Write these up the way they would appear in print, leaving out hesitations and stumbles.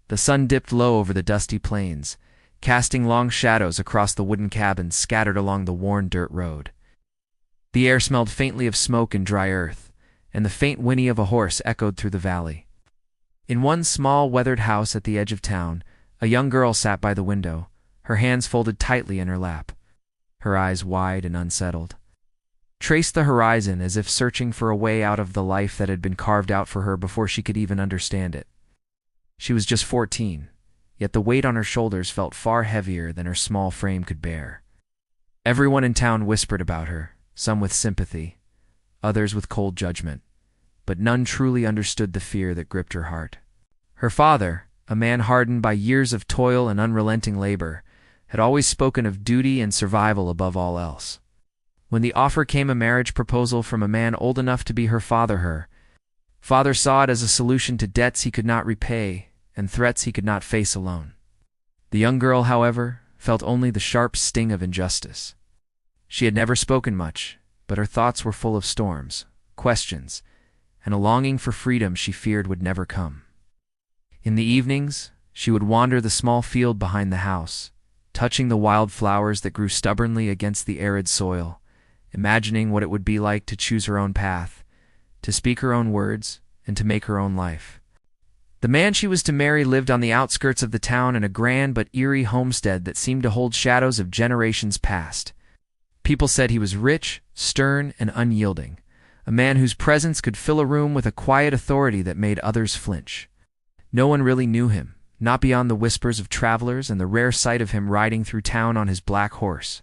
The sun dipped low over the dusty plains, casting long shadows across the wooden cabins scattered along the worn dirt road. The air smelled faintly of smoke and dry earth, and the faint whinny of a horse echoed through the valley. In one small, weathered house at the edge of town, a young girl sat by the window, her hands folded tightly in her lap, her eyes wide and unsettled. Traced the horizon as if searching for a way out of the life that had been carved out for her before she could even understand it. She was just 14, yet the weight on her shoulders felt far heavier than her small frame could bear. Everyone in town whispered about her, some with sympathy, others with cold judgment, but none truly understood the fear that gripped her heart. Her father, a man hardened by years of toil and unrelenting labor, had always spoken of duty and survival above all else. When the offer came, a marriage proposal from a man old enough to be her father saw it as a solution to debts he could not repay and threats he could not face alone. The young girl, however, felt only the sharp sting of injustice. She had never spoken much, but her thoughts were full of storms, questions, and a longing for freedom she feared would never come. In the evenings, she would wander the small field behind the house, touching the wild flowers that grew stubbornly against the arid soil, imagining what it would be like to choose her own path, to speak her own words, and to make her own life. The man she was to marry lived on the outskirts of the town in a grand but eerie homestead that seemed to hold shadows of generations past. People said he was rich, stern, and unyielding, a man whose presence could fill a room with a quiet authority that made others flinch. No one really knew him, not beyond the whispers of travelers and the rare sight of him riding through town on his black horse,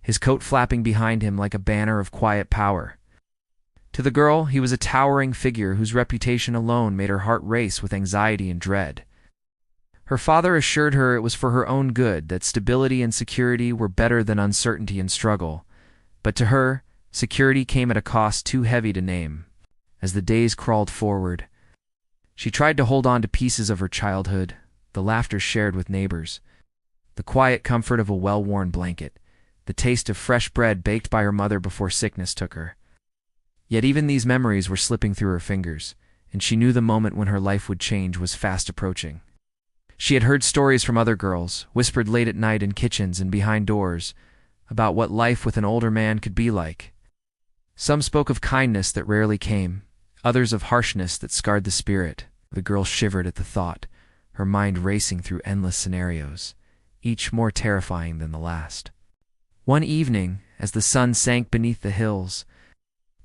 his coat flapping behind him like a banner of quiet power. To the girl, he was a towering figure whose reputation alone made her heart race with anxiety and dread. Her father assured her it was for her own good, that stability and security were better than uncertainty and struggle, but to her, security came at a cost too heavy to name. As the days crawled forward, she tried to hold on to pieces of her childhood, the laughter shared with neighbors, the quiet comfort of a well-worn blanket, the taste of fresh bread baked by her mother before sickness took her. Yet even these memories were slipping through her fingers, and she knew the moment when her life would change was fast approaching. She had heard stories from other girls, whispered late at night in kitchens and behind doors, about what life with an older man could be like. Some spoke of kindness that rarely came, others of harshness that scarred the spirit. The girl shivered at the thought, her mind racing through endless scenarios, each more terrifying than the last. One evening, as the sun sank beneath the hills,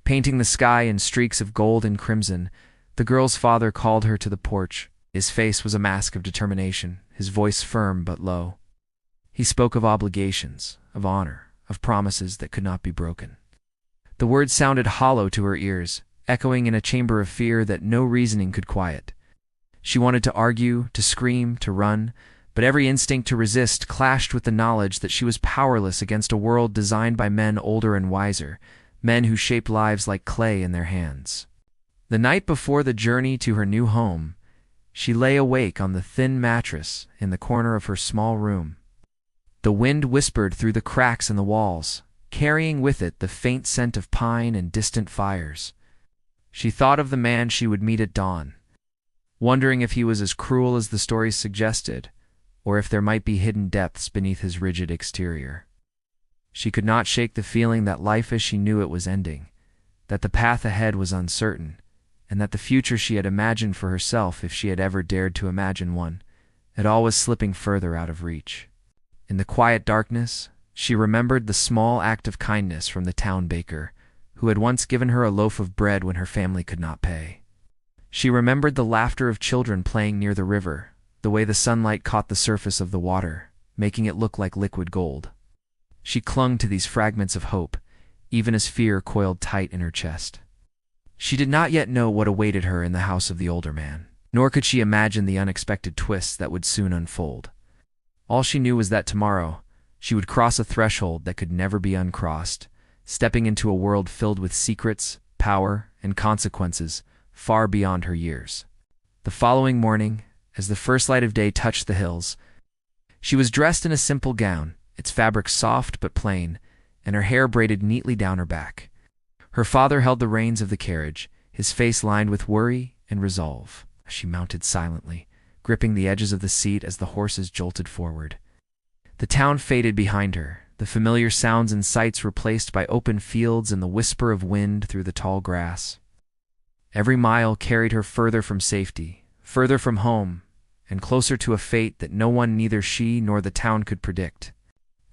painting the sky in streaks of gold and crimson, the girl's father called her to the porch. His face was a mask of determination, his voice firm but low. He spoke of obligations, of honor, of promises that could not be broken. The words sounded hollow to her ears, echoing in a chamber of fear that no reasoning could quiet. She wanted to argue, to scream, to run, but every instinct to resist clashed with the knowledge that she was powerless against a world designed by men older and wiser, men who shaped lives like clay in their hands. The night before the journey to her new home, she lay awake on the thin mattress in the corner of her small room. The wind whispered through the cracks in the walls, carrying with it the faint scent of pine and distant fires. She thought of the man she would meet at dawn, wondering if he was as cruel as the stories suggested, or if there might be hidden depths beneath his rigid exterior. She could not shake the feeling that life as she knew it was ending, that the path ahead was uncertain, and that the future she had imagined for herself, if she had ever dared to imagine one, it all was slipping further out of reach. In the quiet darkness, she remembered the small act of kindness from the town baker, who had once given her a loaf of bread when her family could not pay. She remembered the laughter of children playing near the river, the way the sunlight caught the surface of the water, making it look like liquid gold. She clung to these fragments of hope, even as fear coiled tight in her chest. She did not yet know what awaited her in the house of the older man, nor could she imagine the unexpected twists that would soon unfold. All she knew was that tomorrow, she would cross a threshold that could never be uncrossed, stepping into a world filled with secrets, power, and consequences far beyond her years. The following morning, as the first light of day touched the hills, she was dressed in a simple gown, its fabric soft but plain, and her hair braided neatly down her back. Her father held the reins of the carriage, his face lined with worry and resolve. She mounted silently, gripping the edges of the seat as the horses jolted forward. The town faded behind her, the familiar sounds and sights replaced by open fields and the whisper of wind through the tall grass. Every mile carried her further from safety, further from home, and closer to a fate that no one, neither she nor the town, could predict.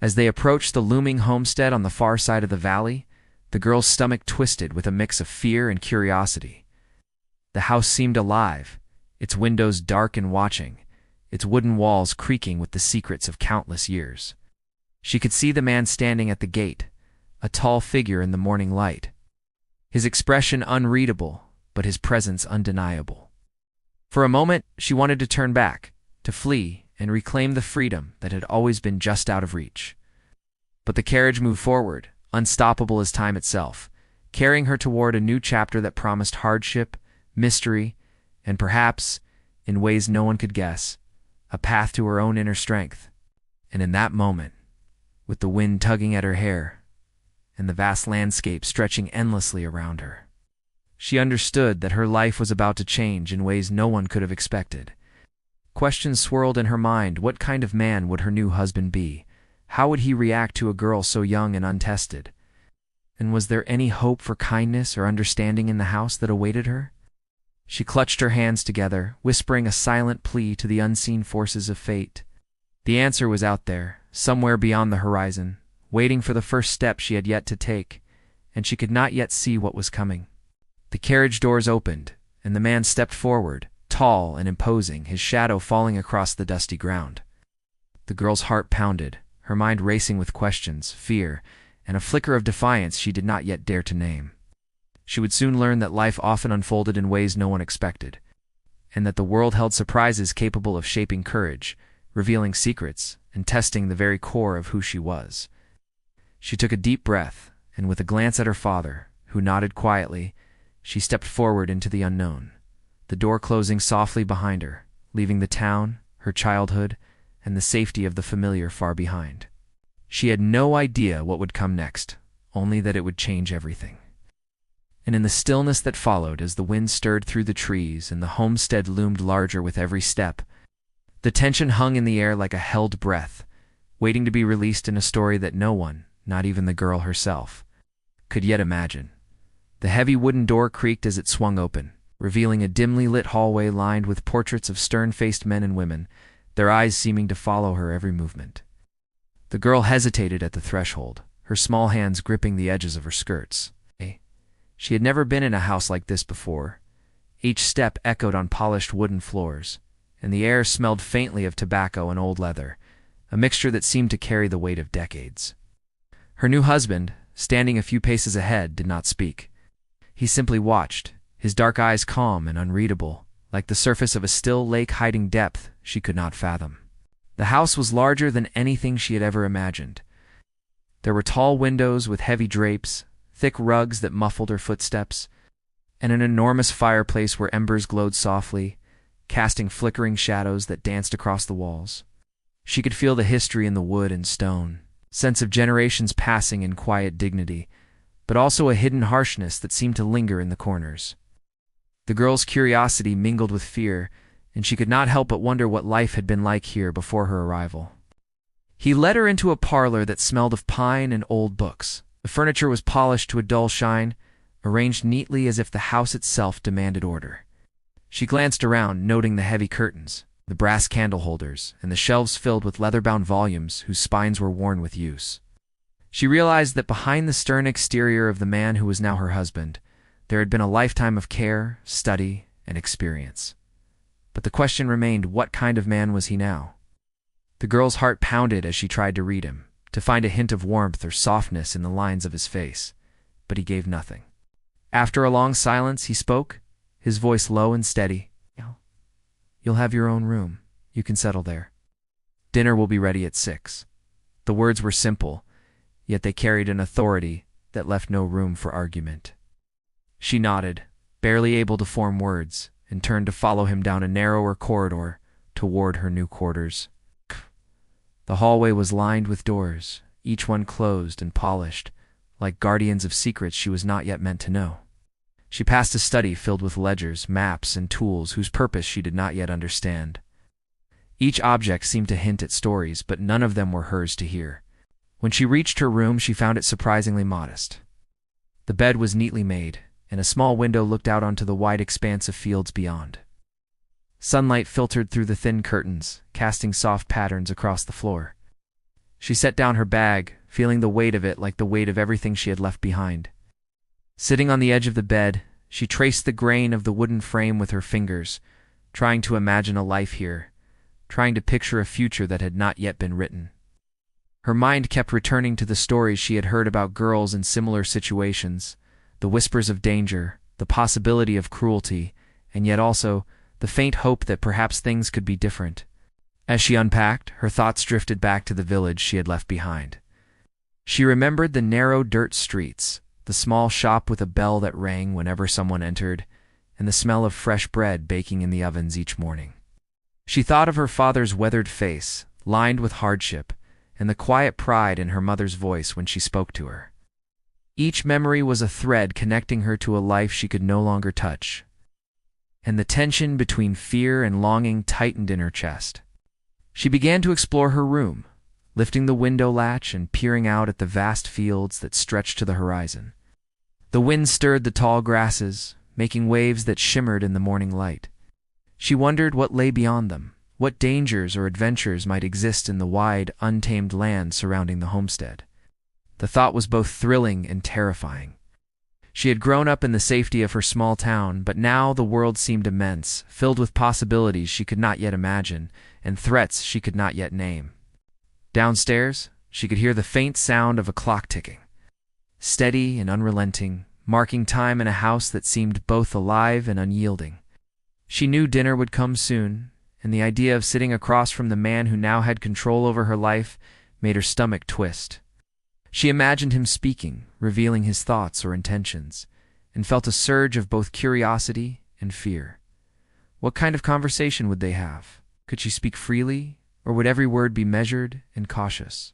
As they approached the looming homestead on the far side of the valley, the girl's stomach twisted with a mix of fear and curiosity. The house seemed alive, its windows dark and watching, its wooden walls creaking with the secrets of countless years. She could see the man standing at the gate, a tall figure in the morning light. His expression unreadable, but his presence undeniable. For a moment, she wanted to turn back, to flee, and reclaim the freedom that had always been just out of reach. But the carriage moved forward, unstoppable as time itself, carrying her toward a new chapter that promised hardship, mystery, and perhaps, in ways no one could guess, a path to her own inner strength. And in that moment, with the wind tugging at her hair, and the vast landscape stretching endlessly around her, she understood that her life was about to change in ways no one could have expected. Questions swirled in her mind. What kind of man would her new husband be? How would he react to a girl so young and untested? And was there any hope for kindness or understanding in the house that awaited her? She clutched her hands together, whispering a silent plea to the unseen forces of fate. The answer was out there, somewhere beyond the horizon, waiting for the first step she had yet to take, and she could not yet see what was coming. The carriage doors opened, and the man stepped forward, tall and imposing, his shadow falling across the dusty ground. The girl's heart pounded, her mind racing with questions, fear, and a flicker of defiance she did not yet dare to name. She would soon learn that life often unfolded in ways no one expected, and that the world held surprises capable of shaping courage, revealing secrets, and testing the very core of who she was. She took a deep breath, and with a glance at her father, who nodded quietly, she stepped forward into the unknown, the door closing softly behind her, leaving the town, her childhood, and the safety of the familiar far behind. She had no idea what would come next, only that it would change everything. And in the stillness that followed, as the wind stirred through the trees and the homestead loomed larger with every step, the tension hung in the air like a held breath, waiting to be released in a story that no one, not even the girl herself, could yet imagine. The heavy wooden door creaked as it swung open, revealing a dimly lit hallway lined with portraits of stern-faced men and women, their eyes seeming to follow her every movement. The girl hesitated at the threshold, her small hands gripping the edges of her skirts. She had never been in a house like this before. Each step echoed on polished wooden floors, and the air smelled faintly of tobacco and old leather, a mixture that seemed to carry the weight of decades. Her new husband, standing a few paces ahead, did not speak. He simply watched, his dark eyes calm and unreadable, like the surface of a still lake hiding depth she could not fathom. The house was larger than anything she had ever imagined. There were tall windows with heavy drapes, thick rugs that muffled her footsteps, and an enormous fireplace where embers glowed softly, casting flickering shadows that danced across the walls. She could feel the history in the wood and stone, sense of generations passing in quiet dignity, but also a hidden harshness that seemed to linger in the corners. The girl's curiosity mingled with fear, and she could not help but wonder what life had been like here before her arrival. He led her into a parlor that smelled of pine and old books. The furniture was polished to a dull shine, arranged neatly as if the house itself demanded order. She glanced around, noting the heavy curtains, the brass candle holders, and the shelves filled with leather-bound volumes whose spines were worn with use. She realized that behind the stern exterior of the man who was now her husband, there had been a lifetime of care, study, and experience. But the question remained, what kind of man was he now? The girl's heart pounded as she tried to read him, to find a hint of warmth or softness in the lines of his face, but he gave nothing. After a long silence, he spoke, his voice low and steady. "You'll have your own room. You can settle there. Dinner will be ready at 6. The words were simple, yet they carried an authority that left no room for argument. She nodded, barely able to form words, and turned to follow him down a narrower corridor toward her new quarters. The hallway was lined with doors, each one closed and polished, like guardians of secrets she was not yet meant to know. She passed a study filled with ledgers, maps, and tools whose purpose she did not yet understand. Each object seemed to hint at stories, but none of them were hers to hear. When she reached her room, she found it surprisingly modest. The bed was neatly made, and a small window looked out onto the wide expanse of fields beyond. Sunlight filtered through the thin curtains, casting soft patterns across the floor. She set down her bag, feeling the weight of it like the weight of everything she had left behind. Sitting on the edge of the bed, she traced the grain of the wooden frame with her fingers, trying to imagine a life here, trying to picture a future that had not yet been written. Her mind kept returning to the stories she had heard about girls in similar situations, the whispers of danger, the possibility of cruelty, and yet also the faint hope that perhaps things could be different. As she unpacked, her thoughts drifted back to the village she had left behind. She remembered the narrow dirt streets, the small shop with a bell that rang whenever someone entered, and the smell of fresh bread baking in the ovens each morning. She thought of her father's weathered face, lined with hardship, and the quiet pride in her mother's voice when she spoke to her. Each memory was a thread connecting her to a life she could no longer touch, and the tension between fear and longing tightened in her chest. She began to explore her room, lifting the window latch and peering out at the vast fields that stretched to the horizon. The wind stirred the tall grasses, making waves that shimmered in the morning light. She wondered what lay beyond them, what dangers or adventures might exist in the wide, untamed land surrounding the homestead. The thought was both thrilling and terrifying. She had grown up in the safety of her small town, but now the world seemed immense, filled with possibilities she could not yet imagine, and threats she could not yet name. Downstairs, she could hear the faint sound of a clock ticking, steady and unrelenting, marking time in a house that seemed both alive and unyielding. She knew dinner would come soon, and the idea of sitting across from the man who now had control over her life made her stomach twist. She imagined him speaking, revealing his thoughts or intentions, and felt a surge of both curiosity and fear. What kind of conversation would they have? Could she speak freely, or would every word be measured and cautious?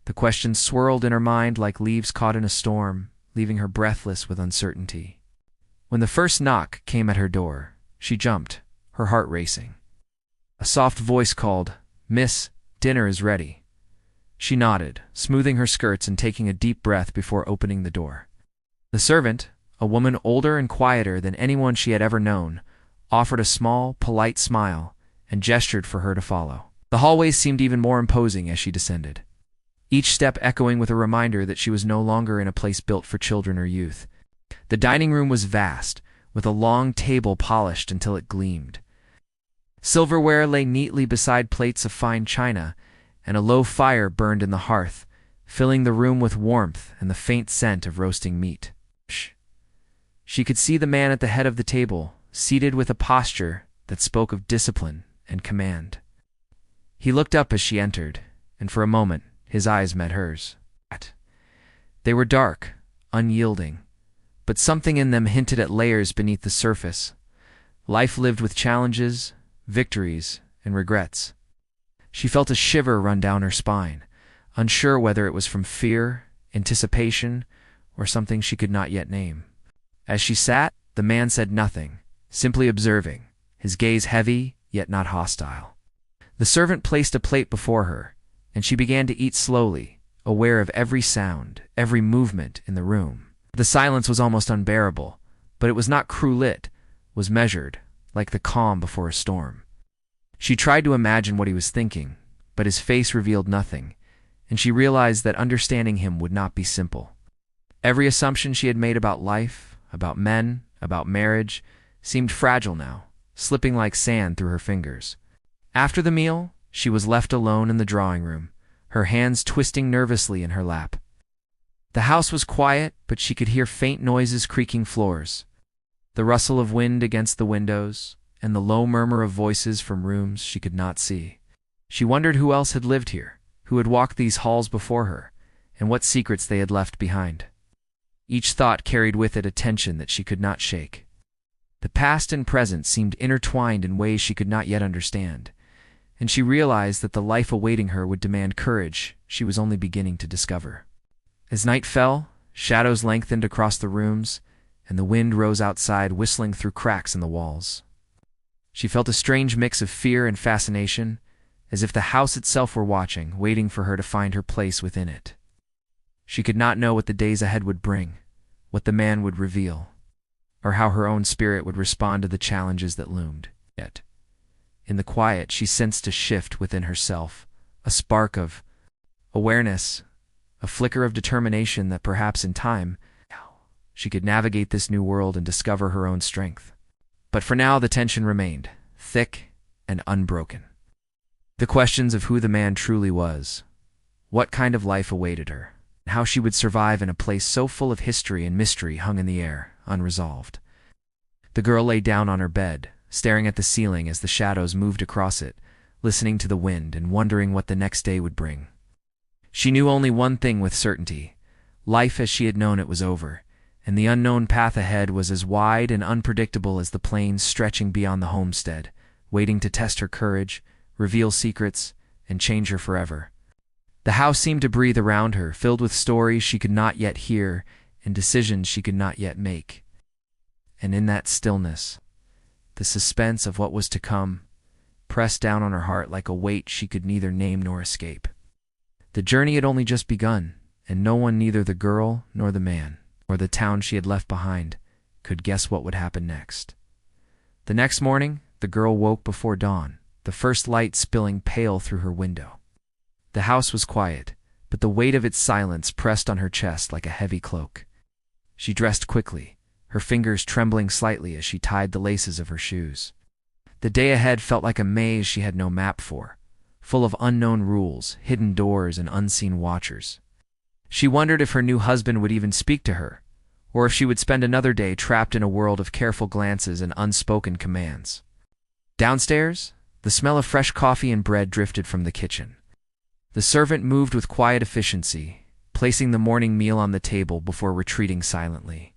The questions swirled in her mind like leaves caught in a storm, leaving her breathless with uncertainty. When the first knock came at her door, she jumped, her heart racing. A soft voice called, "Miss, dinner is ready." She nodded, smoothing her skirts and taking a deep breath before opening the door. The servant, a woman older and quieter than anyone she had ever known, offered a small, polite smile and gestured for her to follow. The hallways seemed even more imposing as she descended, each step echoing with a reminder that she was no longer in a place built for children or youth. The dining room was vast, with a long table polished until it gleamed. Silverware lay neatly beside plates of fine china, and a low fire burned in the hearth, filling the room with warmth and the faint scent of roasting meat. She could see the man at the head of the table, seated with a posture that spoke of discipline and command. He looked up as she entered, and for a moment his eyes met hers. They were dark, unyielding, but something in them hinted at layers beneath the surface. Life lived with challenges, victories, and regrets. She felt a shiver run down her spine, unsure whether it was from fear, anticipation, or something she could not yet name. As she sat, the man said nothing, simply observing, his gaze heavy, yet not hostile. The servant placed a plate before her, and she began to eat slowly, aware of every sound, every movement in the room. The silence was almost unbearable, but it was not cruel-lit, was measured, like the calm before a storm. She tried to imagine what he was thinking, but his face revealed nothing, and she realized that understanding him would not be simple. Every assumption she had made about life, about men, about marriage, seemed fragile now, slipping like sand through her fingers. After the meal, she was left alone in the drawing room, her hands twisting nervously in her lap. The house was quiet, but she could hear faint noises creaking floors, the rustle of wind against the windows, and the low murmur of voices from rooms she could not see. She wondered who else had lived here, who had walked these halls before her, and what secrets they had left behind. Each thought carried with it a tension that she could not shake. The past and present seemed intertwined in ways she could not yet understand, and she realized that the life awaiting her would demand courage she was only beginning to discover. As night fell, shadows lengthened across the rooms, and the wind rose outside, whistling through cracks in the walls. She felt a strange mix of fear and fascination, as if the house itself were watching, waiting for her to find her place within it. She could not know what the days ahead would bring, what the man would reveal, or how her own spirit would respond to the challenges that loomed. Yet, in the quiet, she sensed a shift within herself, a spark of awareness, a flicker of determination that perhaps in time she could navigate this new world and discover her own strength. But for now, the tension remained, thick and unbroken. The questions of who the man truly was, what kind of life awaited her, and how she would survive in a place so full of history and mystery hung in the air, unresolved. The girl lay down on her bed, staring at the ceiling as the shadows moved across it, listening to the wind and wondering what the next day would bring. She knew only one thing with certainty: life as she had known it was over, and the unknown path ahead was as wide and unpredictable as the plains stretching beyond the homestead, waiting to test her courage, reveal secrets, and change her forever. The house seemed to breathe around her, filled with stories she could not yet hear and decisions she could not yet make. And in that stillness, the suspense of what was to come pressed down on her heart like a weight she could neither name nor escape. The journey had only just begun, and no one, neither the girl nor the man, or the town she had left behind, could guess what would happen next. The next morning, the girl woke before dawn, the first light spilling pale through her window. The house was quiet, but the weight of its silence pressed on her chest like a heavy cloak. She dressed quickly, her fingers trembling slightly as she tied the laces of her shoes. The day ahead felt like a maze she had no map for, full of unknown rules, hidden doors, and unseen watchers. She wondered if her new husband would even speak to her, or if she would spend another day trapped in a world of careful glances and unspoken commands. Downstairs, the smell of fresh coffee and bread drifted from the kitchen. The servant moved with quiet efficiency, placing the morning meal on the table before retreating silently.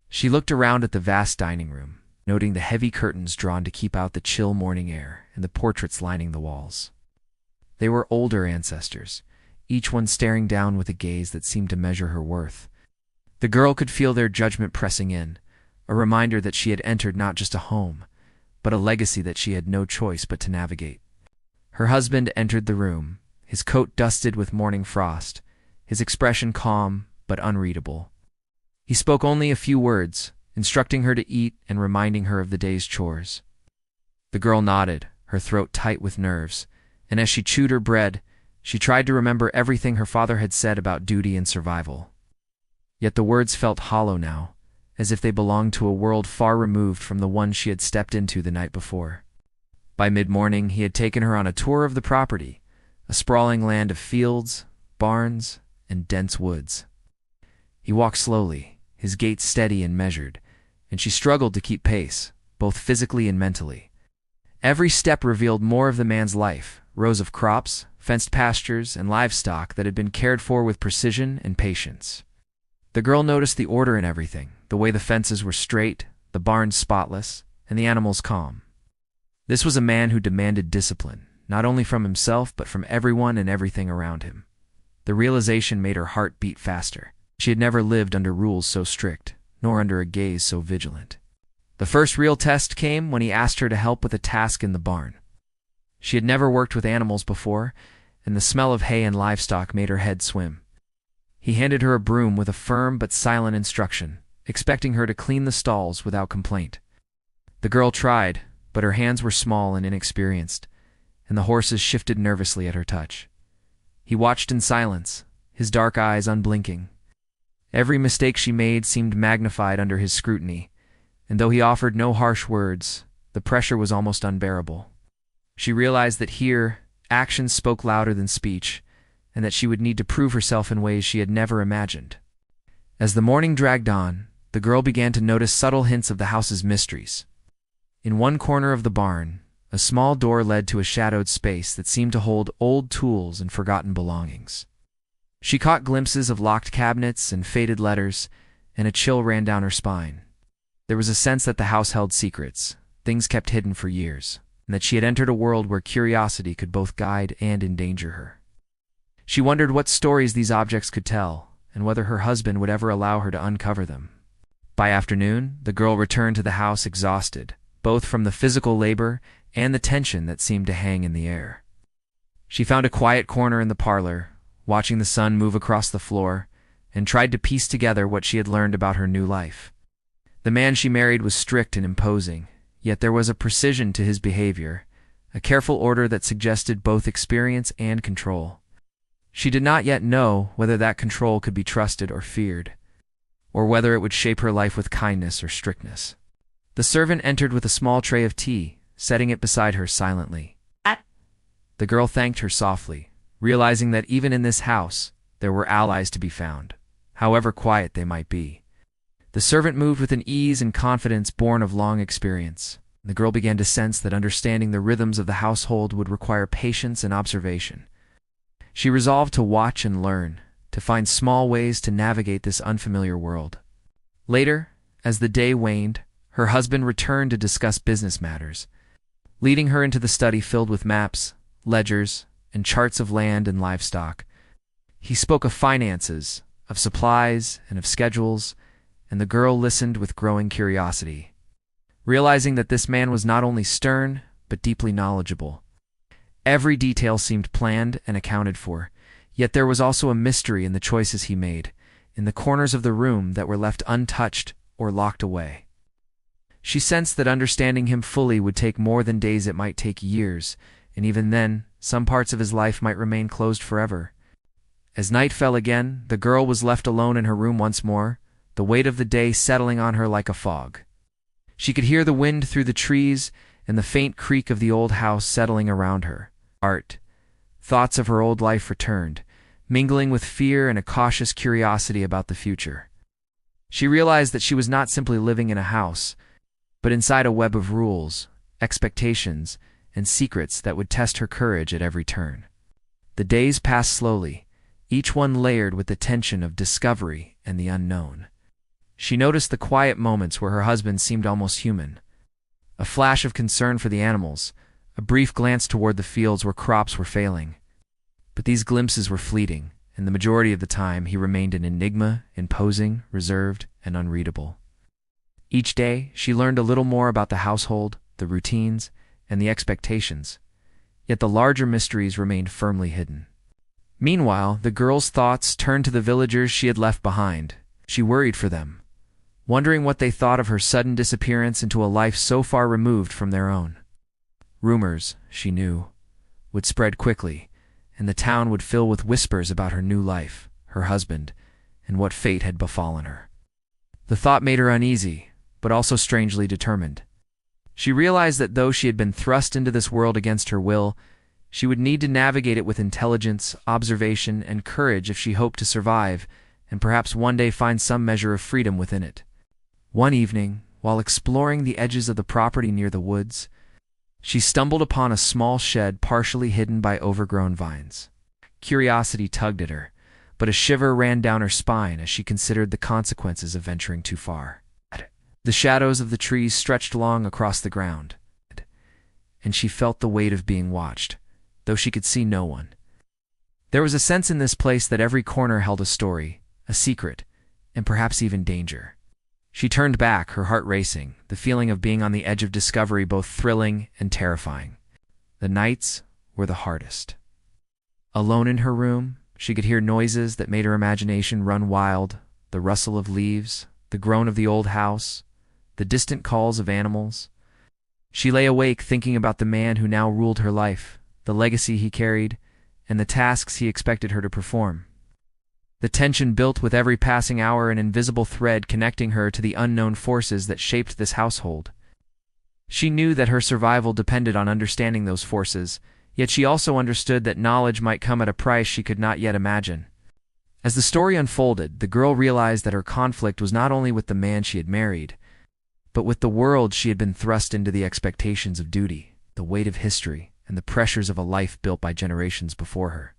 She looked around at the vast dining room, noting the heavy curtains drawn to keep out the chill morning air and the portraits lining the walls. They were older ancestors, each one staring down with a gaze that seemed to measure her worth. The girl could feel their judgment pressing in, a reminder that she had entered not just a home, but a legacy that she had no choice but to navigate. Her husband entered the room, his coat dusted with morning frost, his expression calm but unreadable. He spoke only a few words, instructing her to eat and reminding her of the day's chores. The girl nodded, her throat tight with nerves, and as she chewed her bread, she tried to remember everything her father had said about duty and survival. Yet the words felt hollow now, as if they belonged to a world far removed from the one she had stepped into the night before. By mid-morning, he had taken her on a tour of the property, a sprawling land of fields, barns, and dense woods. He walked slowly, his gait steady and measured, and she struggled to keep pace, both physically and mentally. Every step revealed more of the man's life, rows of crops, fenced pastures, and livestock that had been cared for with precision and patience. The girl noticed the order in everything, the way the fences were straight, the barns spotless, and the animals calm. This was a man who demanded discipline, not only from himself but from everyone and everything around him. The realization made her heart beat faster. She had never lived under rules so strict, nor under a gaze so vigilant. The first real test came when he asked her to help with a task in the barn. She had never worked with animals before, and the smell of hay and livestock made her head swim. He handed her a broom with a firm but silent instruction, expecting her to clean the stalls without complaint. The girl tried, but her hands were small and inexperienced, and the horses shifted nervously at her touch. He watched in silence, his dark eyes unblinking. Every mistake she made seemed magnified under his scrutiny, and though he offered no harsh words, the pressure was almost unbearable. She realized that here, actions spoke louder than speech, and that she would need to prove herself in ways she had never imagined. As the morning dragged on, the girl began to notice subtle hints of the house's mysteries. In one corner of the barn, a small door led to a shadowed space that seemed to hold old tools and forgotten belongings. She caught glimpses of locked cabinets and faded letters, and a chill ran down her spine. There was a sense that the house held secrets, things kept hidden for years, and that she had entered a world where curiosity could both guide and endanger her. She wondered what stories these objects could tell, and whether her husband would ever allow her to uncover them. By afternoon, the girl returned to the house exhausted, both from the physical labor and the tension that seemed to hang in the air. She found a quiet corner in the parlor, watching the sun move across the floor, and tried to piece together what she had learned about her new life. The man she married was strict and imposing, yet there was a precision to his behavior, a careful order that suggested both experience and control. She did not yet know whether that control could be trusted or feared, or whether it would shape her life with kindness or strictness. The servant entered with a small tray of tea, setting it beside her silently. The girl thanked her softly, realizing that even in this house, there were allies to be found, however quiet they might be. The servant moved with an ease and confidence born of long experience. The girl began to sense that understanding the rhythms of the household would require patience and observation. She resolved to watch and learn, to find small ways to navigate this unfamiliar world. Later, as the day waned, her husband returned to discuss business matters, leading her into the study filled with maps, ledgers, and charts of land and livestock. He spoke of finances, of supplies, and of schedules, and the girl listened with growing curiosity, realizing that this man was not only stern, but deeply knowledgeable. Every detail seemed planned and accounted for, yet there was also a mystery in the choices he made, in the corners of the room that were left untouched or locked away. She sensed that understanding him fully would take more than days, it might take years, and even then, some parts of his life might remain closed forever. As night fell again, the girl was left alone in her room once more, the weight of the day settling on her like a fog. She could hear the wind through the trees and the faint creak of the old house settling around her. Thoughts of her old life returned, mingling with fear and a cautious curiosity about the future. She realized that she was not simply living in a house, but inside a web of rules, expectations, and secrets that would test her courage at every turn. The days passed slowly, each one layered with the tension of discovery and the unknown. She noticed the quiet moments where her husband seemed almost human. A flash of concern for the animals, a brief glance toward the fields where crops were failing. But these glimpses were fleeting, and the majority of the time he remained an enigma, imposing, reserved, and unreadable. Each day, she learned a little more about the household, the routines, and the expectations, yet the larger mysteries remained firmly hidden. Meanwhile, the girl's thoughts turned to the villagers she had left behind. She worried for them, wondering what they thought of her sudden disappearance into a life so far removed from their own. Rumors, she knew, would spread quickly, and the town would fill with whispers about her new life, her husband, and what fate had befallen her. The thought made her uneasy, but also strangely determined. She realized that though she had been thrust into this world against her will, she would need to navigate it with intelligence, observation, and courage if she hoped to survive, and perhaps one day find some measure of freedom within it. One evening, while exploring the edges of the property near the woods, she stumbled upon a small shed partially hidden by overgrown vines. Curiosity tugged at her, but a shiver ran down her spine as she considered the consequences of venturing too far. The shadows of the trees stretched long across the ground, and she felt the weight of being watched, though she could see no one. There was a sense in this place that every corner held a story, a secret, and perhaps even danger. She turned back, her heart racing, the feeling of being on the edge of discovery both thrilling and terrifying. The nights were the hardest. Alone in her room, she could hear noises that made her imagination run wild, the rustle of leaves, the groan of the old house, the distant calls of animals. She lay awake thinking about the man who now ruled her life, the legacy he carried, and the tasks he expected her to perform. The tension built with every passing hour, an invisible thread connecting her to the unknown forces that shaped this household. She knew that her survival depended on understanding those forces, yet she also understood that knowledge might come at a price she could not yet imagine. As the story unfolded, the girl realized that her conflict was not only with the man she had married, but with the world she had been thrust into, the expectations of duty, the weight of history, and the pressures of a life built by generations before her.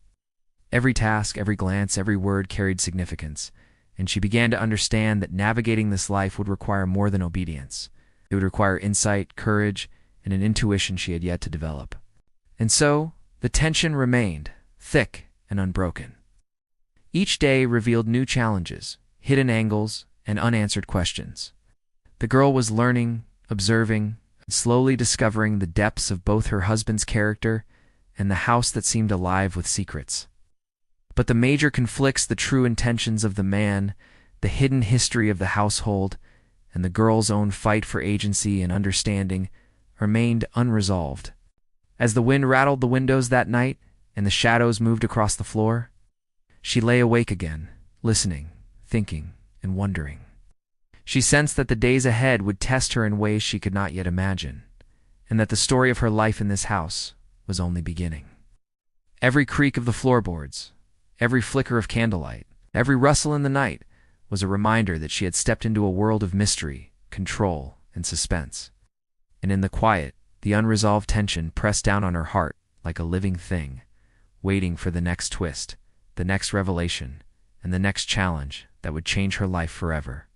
Every task, every glance, every word carried significance, and she began to understand that navigating this life would require more than obedience. It would require insight, courage, and an intuition she had yet to develop. And so, the tension remained, thick and unbroken. Each day revealed new challenges, hidden angles, and unanswered questions. The girl was learning, observing, and slowly discovering the depths of both her husband's character and the house that seemed alive with secrets. But the major conflicts, the true intentions of the man, the hidden history of the household, and the girl's own fight for agency and understanding remained unresolved. As the wind rattled the windows that night and the shadows moved across the floor, she lay awake again, listening, thinking, and wondering. She sensed that the days ahead would test her in ways she could not yet imagine, and that the story of her life in this house was only beginning. Every creak of the floorboards, every flicker of candlelight, every rustle in the night was a reminder that she had stepped into a world of mystery, control, and suspense. And in the quiet, the unresolved tension pressed down on her heart like a living thing, waiting for the next twist, the next revelation, and the next challenge that would change her life forever.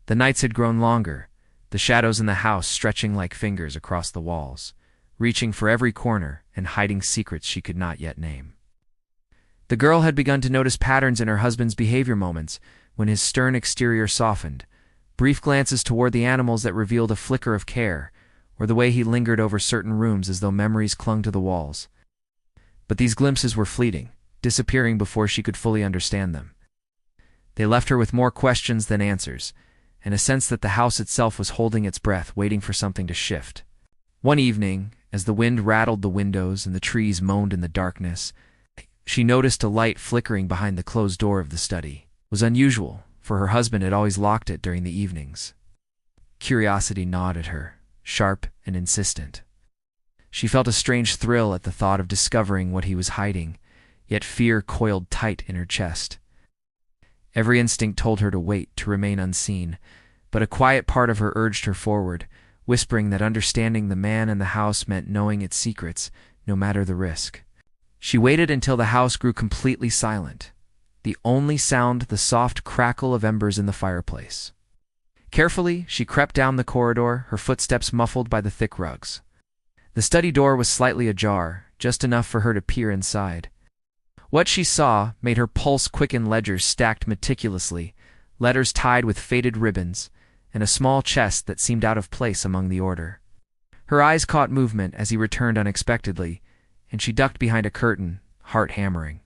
The nights had grown longer, the shadows in the house stretching like fingers across the walls, reaching for every corner and hiding secrets she could not yet name. The girl had begun to notice patterns in her husband's behavior, moments when his stern exterior softened, brief glances toward the animals that revealed a flicker of care, or the way he lingered over certain rooms as though memories clung to the walls. But these glimpses were fleeting, disappearing before she could fully understand them. They left her with more questions than answers, and a sense that the house itself was holding its breath, waiting for something to shift. One evening, as the wind rattled the windows and the trees moaned in the darkness, she noticed a light flickering behind the closed door of the study. It was unusual, for her husband had always locked it during the evenings. Curiosity gnawed at her, sharp and insistent. She felt a strange thrill at the thought of discovering what he was hiding, yet fear coiled tight in her chest. Every instinct told her to wait, to remain unseen, but a quiet part of her urged her forward, whispering that understanding the man and the house meant knowing its secrets, no matter the risk. She waited until the house grew completely silent, the only sound the soft crackle of embers in the fireplace. Carefully, she crept down the corridor, her footsteps muffled by the thick rugs. The study door was slightly ajar, just enough for her to peer inside. What she saw made her pulse quicken: ledgers stacked meticulously, letters tied with faded ribbons, and a small chest that seemed out of place among the order. Her eyes caught movement as he returned unexpectedly, and she ducked behind a curtain, heart hammering.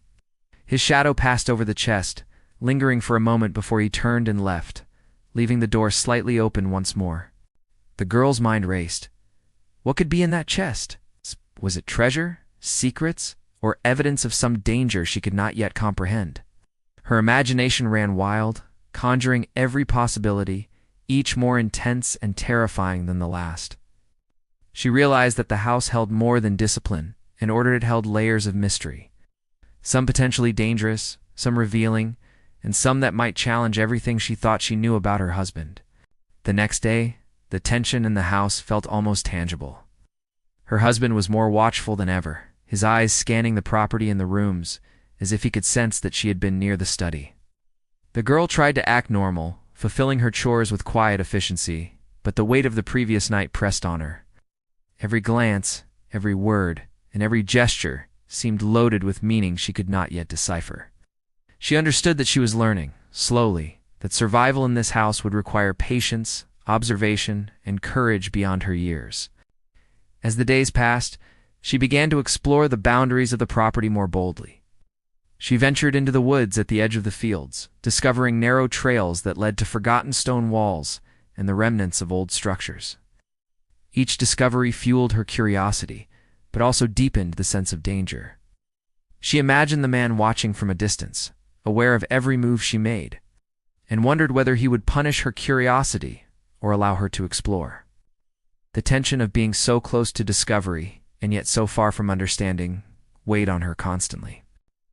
His shadow passed over the chest, lingering for a moment before he turned and left, leaving the door slightly open once more. The girl's mind raced. What could be in that chest? Was it treasure, secrets, or evidence of some danger she could not yet comprehend? Her imagination ran wild, conjuring every possibility, each more intense and terrifying than the last. She realized that the house held more than discipline, and ordered it held layers of mystery. Some potentially dangerous, some revealing, and some that might challenge everything she thought she knew about her husband. The next day, the tension in the house felt almost tangible. Her husband was more watchful than ever, his eyes scanning the property and the rooms, as if he could sense that she had been near the study. The girl tried to act normal, fulfilling her chores with quiet efficiency, but the weight of the previous night pressed on her. Every glance, every word, and every gesture seemed loaded with meaning she could not yet decipher. She understood that she was learning, slowly, that survival in this house would require patience, observation, and courage beyond her years. As the days passed, she began to explore the boundaries of the property more boldly. She ventured into the woods at the edge of the fields, discovering narrow trails that led to forgotten stone walls and the remnants of old structures. Each discovery fueled her curiosity, but also deepened the sense of danger. She imagined the man watching from a distance, aware of every move she made, and wondered whether he would punish her curiosity or allow her to explore. The tension of being so close to discovery and yet so far from understanding weighed on her constantly.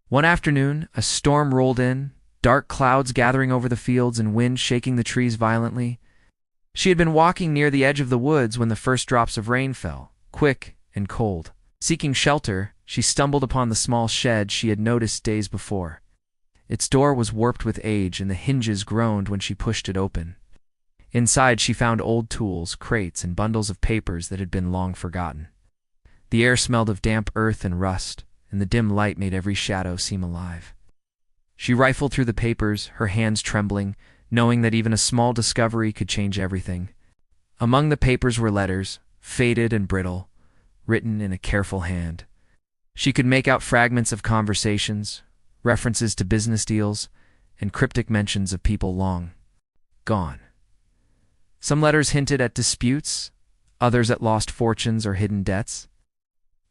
One afternoon, a storm rolled in, dark clouds gathering over the fields and wind shaking the trees violently. She had been walking near the edge of the woods when the first drops of rain fell, quick and cold. Seeking shelter, she stumbled upon the small shed she had noticed days before. Its door was warped with age, and the hinges groaned when she pushed it open. Inside, she found old tools, crates, and bundles of papers that had been long forgotten. The air smelled of damp earth and rust, and the dim light made every shadow seem alive. She rifled through the papers, her hands trembling, knowing that even a small discovery could change everything. Among the papers were letters, faded and brittle, written in a careful hand. She could make out fragments of conversations, references to business deals, and cryptic mentions of people long gone. Some letters hinted at disputes, others at lost fortunes or hidden debts.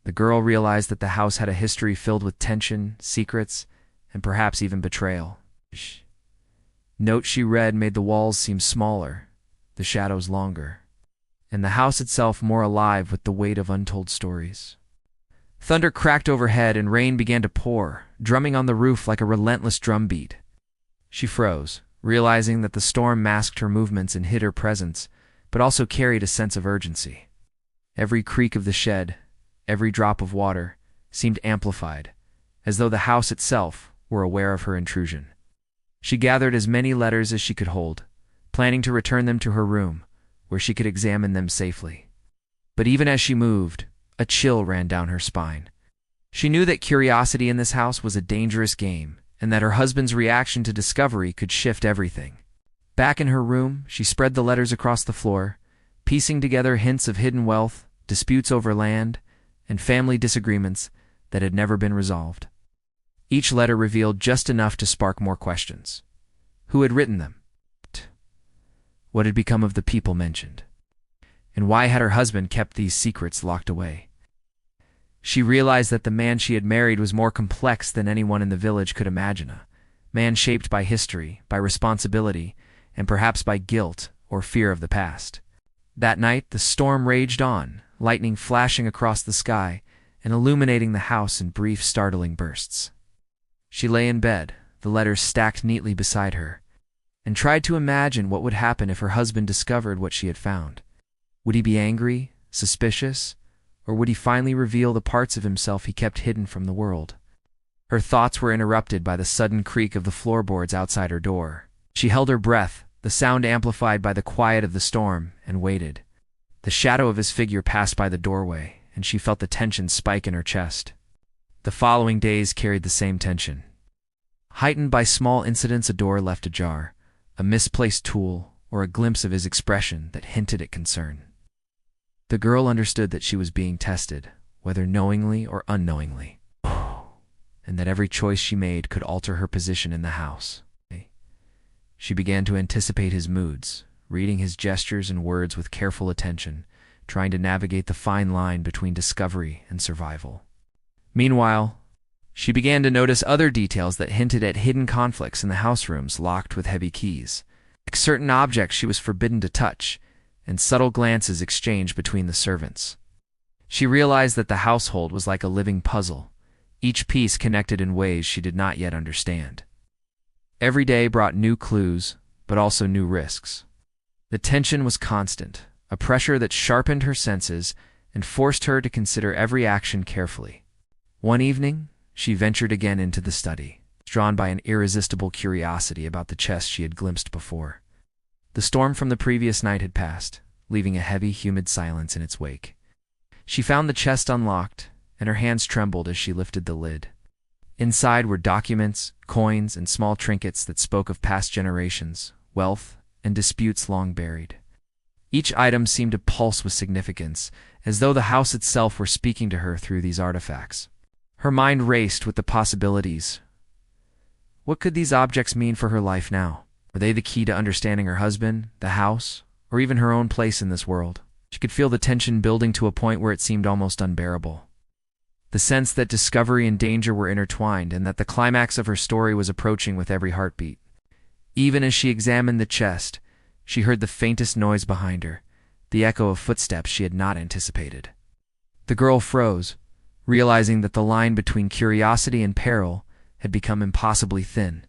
The girl realized that the house had a history filled with tension, secrets, and perhaps even betrayal. Notes she read made the walls seem smaller, the shadows longer, and the house itself more alive with the weight of untold stories. Thunder cracked overhead and rain began to pour, drumming on the roof like a relentless drumbeat. She froze, realizing that the storm masked her movements and hid her presence, but also carried a sense of urgency. Every creak of the shed, every drop of water, seemed amplified, as though the house itself were aware of her intrusion. She gathered as many letters as she could hold, planning to return them to her room, where she could examine them safely. But even as she moved, a chill ran down her spine. She knew that curiosity in this house was a dangerous game, and that her husband's reaction to discovery could shift everything. Back in her room, she spread the letters across the floor, piecing together hints of hidden wealth, disputes over land, and family disagreements that had never been resolved. Each letter revealed just enough to spark more questions. Who had written them? What had become of the people mentioned? And why had her husband kept these secrets locked away? She realized that the man she had married was more complex than anyone in the village could imagine, a man shaped by history, by responsibility, and perhaps by guilt or fear of the past. That night, the storm raged on, lightning flashing across the sky and illuminating the house in brief, startling bursts. She lay in bed, the letters stacked neatly beside her, and tried to imagine what would happen if her husband discovered what she had found. Would he be angry, suspicious, or would he finally reveal the parts of himself he kept hidden from the world? Her thoughts were interrupted by the sudden creak of the floorboards outside her door. She held her breath, the sound amplified by the quiet of the storm, and waited. The shadow of his figure passed by the doorway, and she felt the tension spike in her chest. The following days carried the same tension. Heightened by small incidents, a door left ajar, a misplaced tool, or a glimpse of his expression that hinted at concern. The girl understood that she was being tested, whether knowingly or unknowingly, and that every choice she made could alter her position in the house. She began to anticipate his moods, reading his gestures and words with careful attention, trying to navigate the fine line between discovery and survival. Meanwhile, she began to notice other details that hinted at hidden conflicts in the house rooms locked with heavy keys, like certain objects she was forbidden to touch, and subtle glances exchanged between the servants. She realized that the household was like a living puzzle, each piece connected in ways she did not yet understand. Every day brought new clues, but also new risks. The tension was constant, a pressure that sharpened her senses and forced her to consider every action carefully. One evening, she ventured again into the study, drawn by an irresistible curiosity about the chest she had glimpsed before. The storm from the previous night had passed, leaving a heavy, humid silence in its wake. She found the chest unlocked, and her hands trembled as she lifted the lid. Inside were documents, coins, and small trinkets that spoke of past generations, wealth, and disputes long buried. Each item seemed to pulse with significance, as though the house itself were speaking to her through these artifacts. Her mind raced with the possibilities. What could these objects mean for her life now? Were they the key to understanding her husband, the house, or even her own place in this world? She could feel the tension building to a point where it seemed almost unbearable. The sense that discovery and danger were intertwined and that the climax of her story was approaching with every heartbeat. Even as she examined the chest, she heard the faintest noise behind her, the echo of footsteps she had not anticipated. The girl froze, realizing that the line between curiosity and peril had become impossibly thin.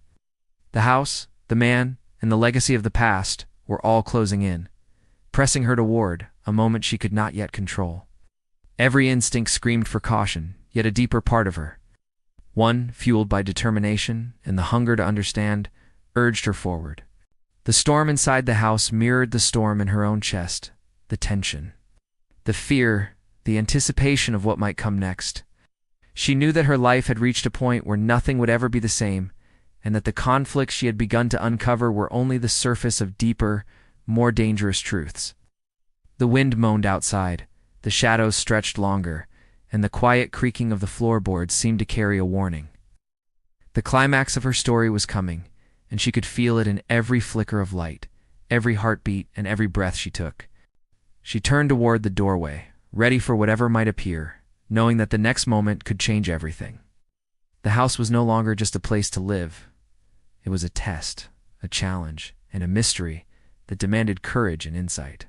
The house, the man, and the legacy of the past were all closing in, pressing her toward a moment she could not yet control. Every instinct screamed for caution, yet a deeper part of her, one fueled by determination and the hunger to understand, urged her forward. The storm inside the house mirrored the storm in her own chest, the tension, the fear, the anticipation of what might come next. She knew that her life had reached a point where nothing would ever be the same, and that the conflicts she had begun to uncover were only the surface of deeper, more dangerous truths. The wind moaned outside, the shadows stretched longer, and the quiet creaking of the floorboards seemed to carry a warning. The climax of her story was coming, and she could feel it in every flicker of light, every heartbeat, and every breath she took. She turned toward the doorway, ready for whatever might appear, knowing that the next moment could change everything. The house was no longer just a place to live. It was a test, a challenge, and a mystery that demanded courage and insight.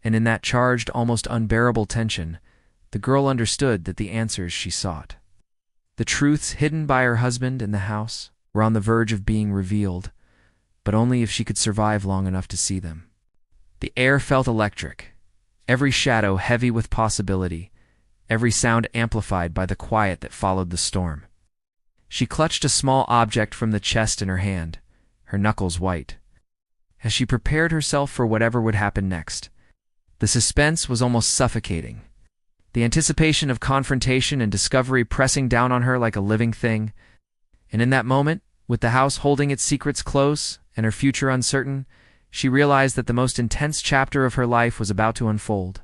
And in that charged, almost unbearable tension, the girl understood that the answers she sought, the truths hidden by her husband and the house, were on the verge of being revealed, but only if she could survive long enough to see them. The air felt electric, every shadow heavy with possibility, every sound amplified by the quiet that followed the storm. She clutched a small object from the chest in her hand, her knuckles white, as she prepared herself for whatever would happen next. The suspense was almost suffocating, the anticipation of confrontation and discovery pressing down on her like a living thing. And in that moment, with the house holding its secrets close and her future uncertain, she realized that the most intense chapter of her life was about to unfold.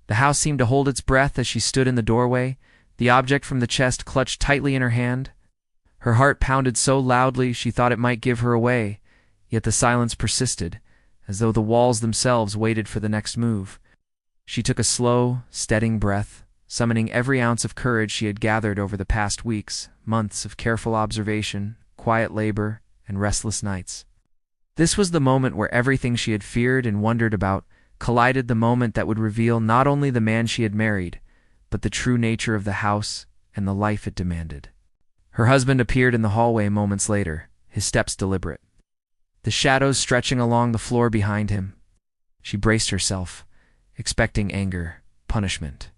The house seemed to hold its breath as she stood in the doorway, the object from the chest clutched tightly in her hand. Her heart pounded so loudly she thought it might give her away, yet the silence persisted, as though the walls themselves waited for the next move. She took a slow, steadying breath, summoning every ounce of courage she had gathered over the past weeks, months of careful observation, quiet labor, and restless nights. This was the moment where everything she had feared and wondered about collided, the moment that would reveal not only the man she had married, but the true nature of the house and the life it demanded. Her husband appeared in the hallway moments later, his steps deliberate, the shadows stretching along the floor behind him. She braced herself, expecting anger, punishment,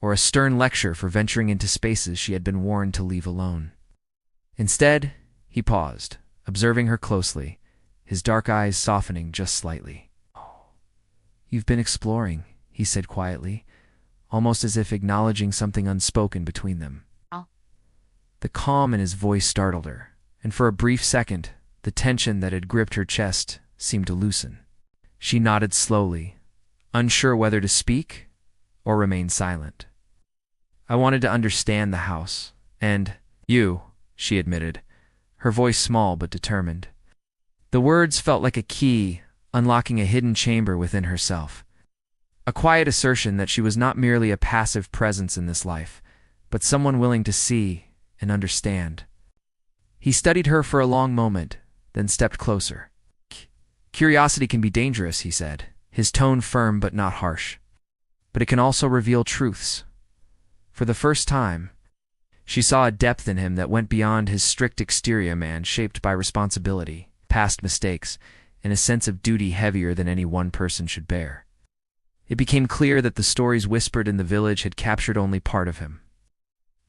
or a stern lecture for venturing into spaces she had been warned to leave alone. Instead, he paused, observing her closely, his dark eyes softening just slightly. "You've been exploring," he said quietly, almost as if acknowledging something unspoken between them. The calm in his voice startled her, and for a brief second, the tension that had gripped her chest seemed to loosen. She nodded slowly, unsure whether to speak or remain silent. "I wanted to understand the house, and you," she admitted, her voice small but determined. The words felt like a key, unlocking a hidden chamber within herself. A quiet assertion that she was not merely a passive presence in this life, but someone willing to see and understand. He studied her for a long moment, then stepped closer. "Curiosity can be dangerous," he said, his tone firm but not harsh. "But it can also reveal truths." For the first time, she saw a depth in him that went beyond his strict exterior, man shaped by responsibility, past mistakes, and a sense of duty heavier than any one person should bear. It became clear that the stories whispered in the village had captured only part of him.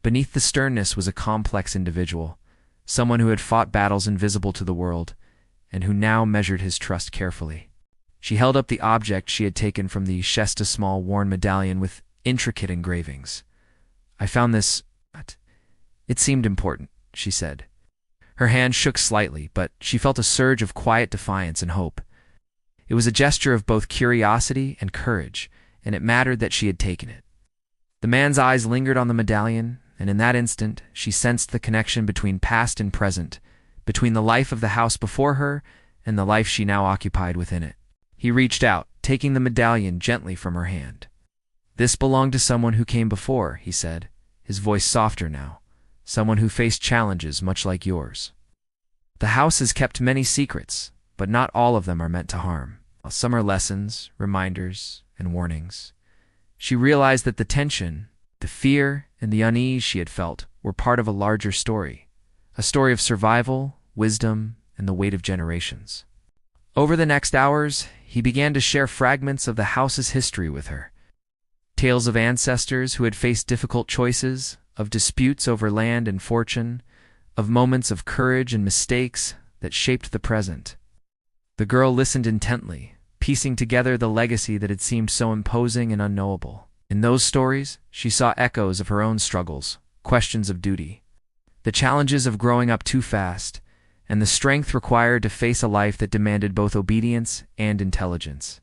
Beneath the sternness was a complex individual, someone who had fought battles invisible to the world, and who now measured his trust carefully. She held up the object she had taken from the Shesta small worn medallion with intricate engravings. "I found this. It seemed important," she said. Her hand shook slightly, but she felt a surge of quiet defiance and hope. It was a gesture of both curiosity and courage, and it mattered that she had taken it. The man's eyes lingered on the medallion, and in that instant she sensed the connection between past and present, between the life of the house before her and the life she now occupied within it. He reached out, taking the medallion gently from her hand. "This belonged to someone who came before," he said, his voice softer now, "someone who faced challenges much like yours. The house has kept many secrets, but not all of them are meant to harm. Some are lessons, reminders, and warnings." She realized that the tension, the fear, and the unease she had felt were part of a larger story, a story of survival, wisdom, and the weight of generations. Over the next hours, he began to share fragments of the house's history with her. Tales of ancestors who had faced difficult choices, of disputes over land and fortune, of moments of courage and mistakes that shaped the present. The girl listened intently, piecing together the legacy that had seemed so imposing and unknowable. In those stories, she saw echoes of her own struggles, questions of duty, the challenges of growing up too fast, and the strength required to face a life that demanded both obedience and intelligence.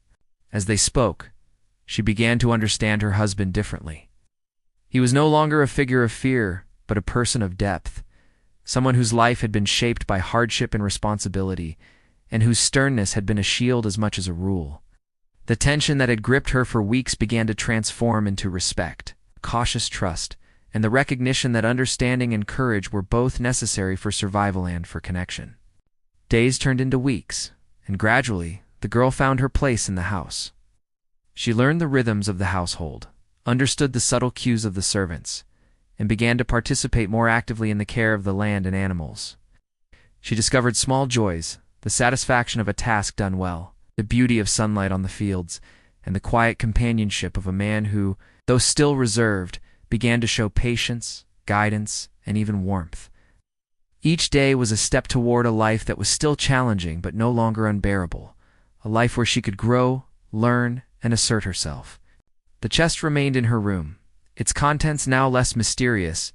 As they spoke, she began to understand her husband differently. He was no longer a figure of fear, but a person of depth, someone whose life had been shaped by hardship and responsibility, and whose sternness had been a shield as much as a rule. The tension that had gripped her for weeks began to transform into respect, cautious trust, and the recognition that understanding and courage were both necessary for survival and for connection. Days turned into weeks, and gradually, the girl found her place in the house. She learned the rhythms of the household, understood the subtle cues of the servants, and began to participate more actively in the care of the land and animals. She discovered small joys, the satisfaction of a task done well, the beauty of sunlight on the fields, and the quiet companionship of a man who, though still reserved, began to show patience, guidance, and even warmth. Each day was a step toward a life that was still challenging but no longer unbearable, a life where she could grow, learn, and assert herself. The chest remained in her room, its contents now less mysterious,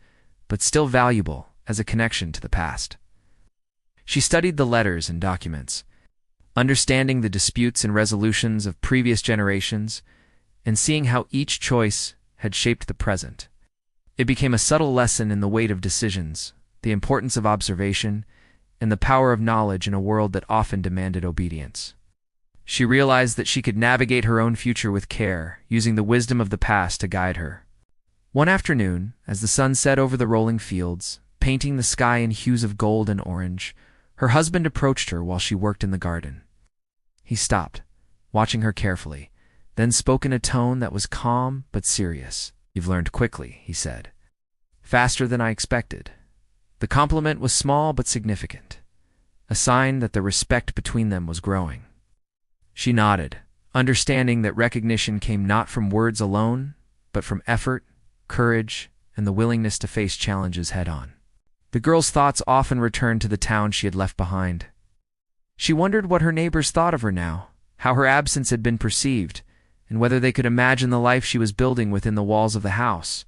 but still valuable as a connection to the past. She studied the letters and documents, understanding the disputes and resolutions of previous generations, and seeing how each choice had shaped the present. It became a subtle lesson in the weight of decisions, the importance of observation, and the power of knowledge in a world that often demanded obedience. She realized that she could navigate her own future with care, using the wisdom of the past to guide her. One afternoon, as the sun set over the rolling fields, painting the sky in hues of gold and orange, her husband approached her while she worked in the garden. He stopped, watching her carefully, then spoke in a tone that was calm but serious. "You've learned quickly," he said. "Faster than I expected." The compliment was small but significant, a sign that the respect between them was growing. She nodded, understanding that recognition came not from words alone, but from effort, courage, and the willingness to face challenges head-on. The girl's thoughts often returned to the town she had left behind. She wondered what her neighbors thought of her now, how her absence had been perceived, and whether they could imagine the life she was building within the walls of the house.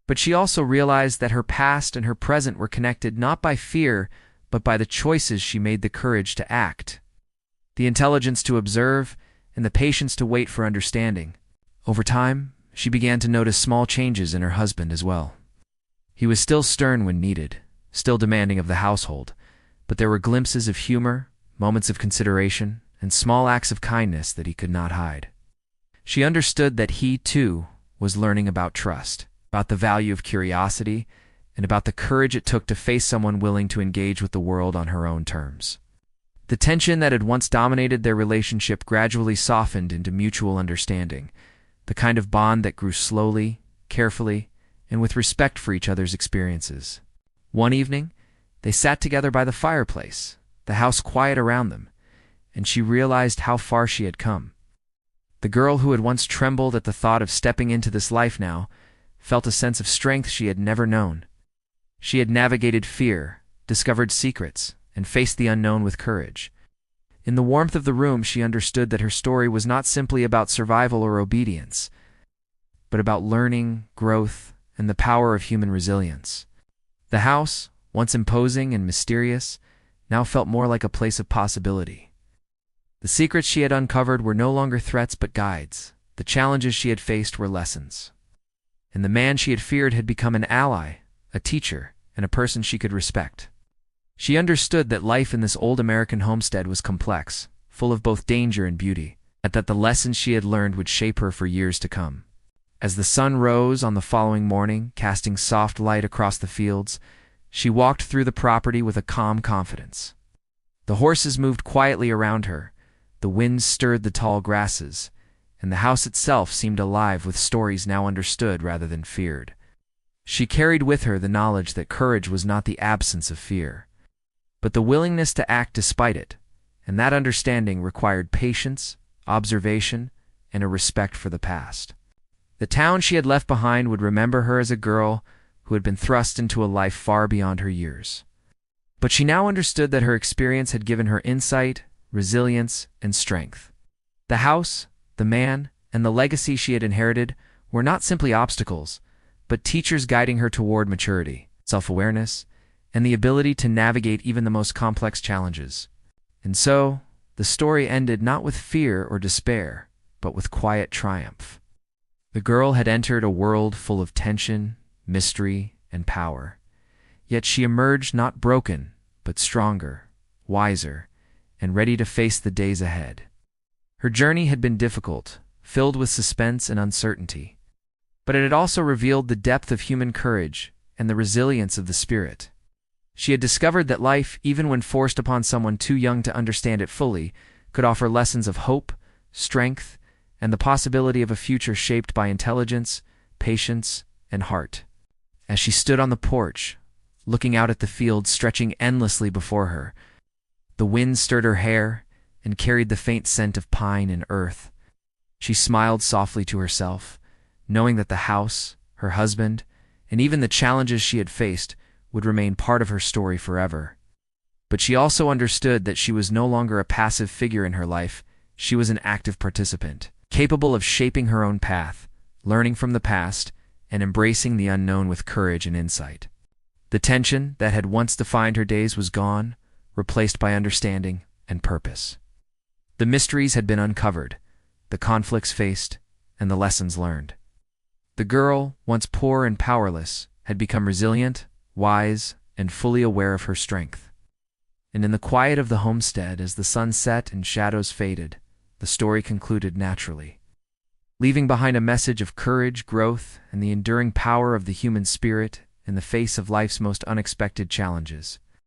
But she also realized that her past and her present were connected not by fear, but by the choices she made, the courage to act, the intelligence to observe, and the patience to wait for understanding. Over time, she began to notice small changes in her husband as well. He was still stern when needed, still demanding of the household, but there were glimpses of humor, moments of consideration, and small acts of kindness that he could not hide. She understood that he, too, was learning about trust, about the value of curiosity, and about the courage it took to face someone willing to engage with the world on her own terms. The tension that had once dominated their relationship gradually softened into mutual understanding, the kind of bond that grew slowly, carefully, and with respect for each other's experiences. One evening, they sat together by the fireplace, the house quiet around them, and she realized how far she had come. The girl who had once trembled at the thought of stepping into this life now felt a sense of strength she had never known. She had navigated fear, discovered secrets, and faced the unknown with courage. In the warmth of the room, she understood that her story was not simply about survival or obedience, but about learning, growth, and the power of human resilience. The house, once imposing and mysterious, now felt more like a place of possibility. The secrets she had uncovered were no longer threats but guides. The challenges she had faced were lessons. And the man she had feared had become an ally, a teacher, and a person she could respect. She understood that life in this old American homestead was complex, full of both danger and beauty, and that the lessons she had learned would shape her for years to come. As the sun rose on the following morning, casting soft light across the fields, she walked through the property with a calm confidence. The horses moved quietly around her, the wind stirred the tall grasses, and the house itself seemed alive with stories now understood rather than feared. She carried with her the knowledge that courage was not the absence of fear, but the willingness to act despite it, and that understanding required patience, observation, and a respect for the past. The town she had left behind would remember her as a girl who had been thrust into a life far beyond her years. But she now understood that her experience had given her insight, resilience, and strength. The house, the man, and the legacy she had inherited were not simply obstacles, but teachers guiding her toward maturity, self-awareness, and the ability to navigate even the most complex challenges. And so, the story ended not with fear or despair, but with quiet triumph. The girl had entered a world full of tension, mystery, and power. Yet she emerged not broken, but stronger, wiser, and ready to face the days ahead. Her journey had been difficult, filled with suspense and uncertainty, but it had also revealed the depth of human courage and the resilience of the spirit. She had discovered that life, even when forced upon someone too young to understand it fully, could offer lessons of hope, strength, and the possibility of a future shaped by intelligence, patience, and heart. As she stood on the porch, looking out at the fields stretching endlessly before her, the wind stirred her hair and carried the faint scent of pine and earth. She smiled softly to herself, knowing that the house, her husband, and even the challenges she had faced would remain part of her story forever. But she also understood that she was no longer a passive figure in her life. She was an active participant, capable of shaping her own path, learning from the past, and embracing the unknown with courage and insight. The tension that had once defined her days was gone, replaced by understanding and purpose. The mysteries had been uncovered, the conflicts faced, and the lessons learned. The girl, once poor and powerless, had become resilient, wise, and fully aware of her strength. And in the quiet of the homestead, as the sun set and shadows faded, the story concluded naturally, leaving behind a message of courage, growth, and the enduring power of the human spirit in the face of life's most unexpected challenges.